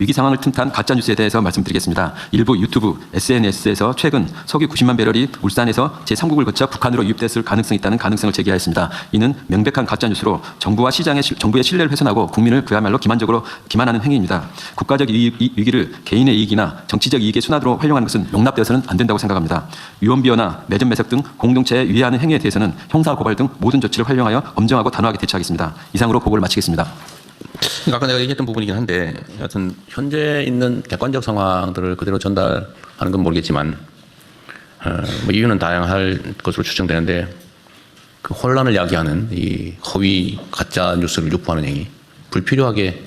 위기 상황을 틈탄 가짜뉴스에 대해서 말씀드리겠습니다. 일부 유튜브, SNS에서 최근 석유 90만 배럴이 울산에서 제3국을 거쳐 북한으로 유입됐을 가능성이 있다는 가능성을 제기하였습니다. 이는 명백한 가짜뉴스로 정부와 정부의 신뢰를 훼손하고 국민을 그야말로 기만적으로 기만하는 행위입니다. 국가적 위기를 개인의 이익이나 정치적 이익의 순환으로 활용하는 것은 용납되어서는 안 된다고 생각합니다. 유언비어나 매점 매석 등 공동체에 위해하는 행위에 대해서는 형사 고발 등 모든 조치를 활용하여 엄정하고 단호하게 대처하겠습니다. 이상으로 보고를 마치겠습니다. 아까 내가 얘기했던 부분이긴 한데, 여하튼 현재 있는 객관적 상황들을 그대로 전달하는 건 모르겠지만, 뭐 이유는 다양할 것으로 추정되는데, 그 혼란을 야기하는 이 허위 가짜 뉴스를 유포하는 행위, 불필요하게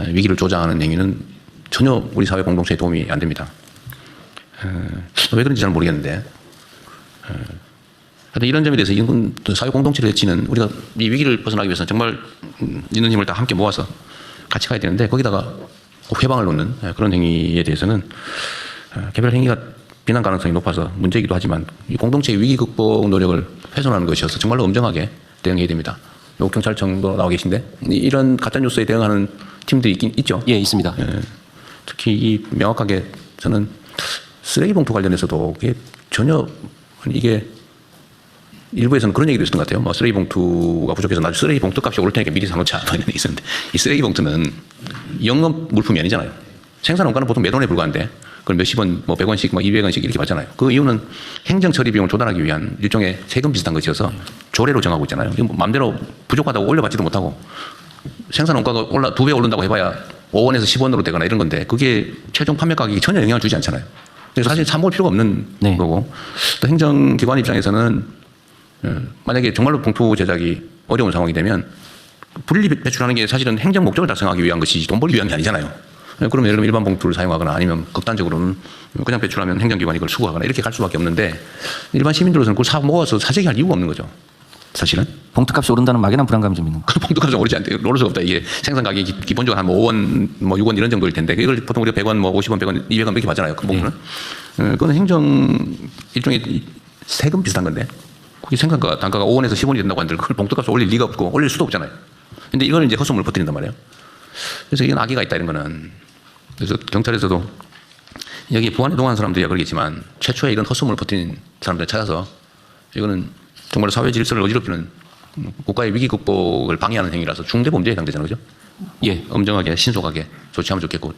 위기를 조장하는 행위는 전혀 우리 사회 공동체에 도움이 안 됩니다. 왜 그런지 잘 모르겠는데, 하여튼 이런 점에 대해서 이런 사회 공동체를 해치는, 우리가 이 위기를 벗어나기 위해서는 정말 있는 힘을 다 함께 모아서 같이 가야 되는데, 거기다가 회방을 놓는 그런 행위에 대해서는 개별 행위가 비난 가능성이 높아서 문제이기도 하지만 이 공동체의 위기 극복 노력을 훼손하는 것이어서 정말로 엄정하게 대응해야 됩니다. 경찰청도 나와 계신데 이런 가짜뉴스에 대응하는 팀들이 있긴 있죠. 예, 있습니다. 특히 이 명확하게 저는 쓰레기 봉투 관련해서도 그게 전혀 이게 일부에서는 그런 얘기도 있었던 것 같아요. 뭐 쓰레기 봉투가 부족해서 나중에 쓰레기 봉투 값이 오를 테니까 미리 사놓자, 뭐 이런 얘기 있었는데, 이 쓰레기 봉투는 영업 물품이 아니잖아요. 생산 원가는 보통 몇 원에 불과한데 그걸 몇십 원, 뭐 100원씩, 뭐 200원씩 이렇게 받잖아요. 그 이유는 행정 처리 비용을 조달하기 위한 일종의 세금 비슷한 것이어서 조례로 정하고 있잖아요. 이거 뭐 마음대로 부족하다고 올려받지도 못하고, 생산 원가가 2배 오른다고 해봐야 5원에서 10원으로 되거나 이런 건데, 그게 최종 판매 가격에 전혀 영향을 주지 않잖아요. 사실 사모을 필요가 없는 거고, 또 행정기관 입장에서는 만약에 정말로 봉투 제작이 어려운 상황이 되면 분리 배출하는 게 사실은 행정 목적을 달성하기 위한 것이지 돈 벌기 위한 게 아니잖아요. 그러면 예를 들면 일반 봉투를 사용하거나 아니면 극단적으로는 그냥 배출하면 행정기관이 그걸 수거하거나 이렇게 갈 수밖에 없는데, 일반 시민들로서는 그걸 모아서 사재기 할 이유가 없는 거죠. 사실은. 봉투값이 오른다는 막연한 불안감이 좀 있는 거예요. 봉투값은 오르지 않대. 오를 수가 없다. 이게 생산 가격이 기본적으로 한 5원, 뭐 6원 이런 정도일 텐데, 이걸 보통 우리가 100원, 뭐 50원, 100원, 200원 이렇게 받잖아요. 그 봉투는. 그건 행정 일종의 세금 비슷한 건데, 그게 생산가 단가가 5원에서 10원이 된다고 하는데 그걸 봉투값을 올릴 리가 없고 올릴 수도 없잖아요. 근데 이걸 이제 헛소문을 퍼뜨린단 말이에요. 그래서 이건 악의가 있다, 이런 거는. 그래서 경찰에서도 여기 부안에 동한 사람들이야 그러겠지만, 최초에 이런 헛소문을 퍼뜨린 사람들을 찾아서 이거는 정말 사회 질서를 어지럽히는 국가의 위기 극복을 방해하는 행위라서 중대 범죄에 해당되잖아요. 그죠? 예, 엄정하게 신속하게 조치하면 좋겠고.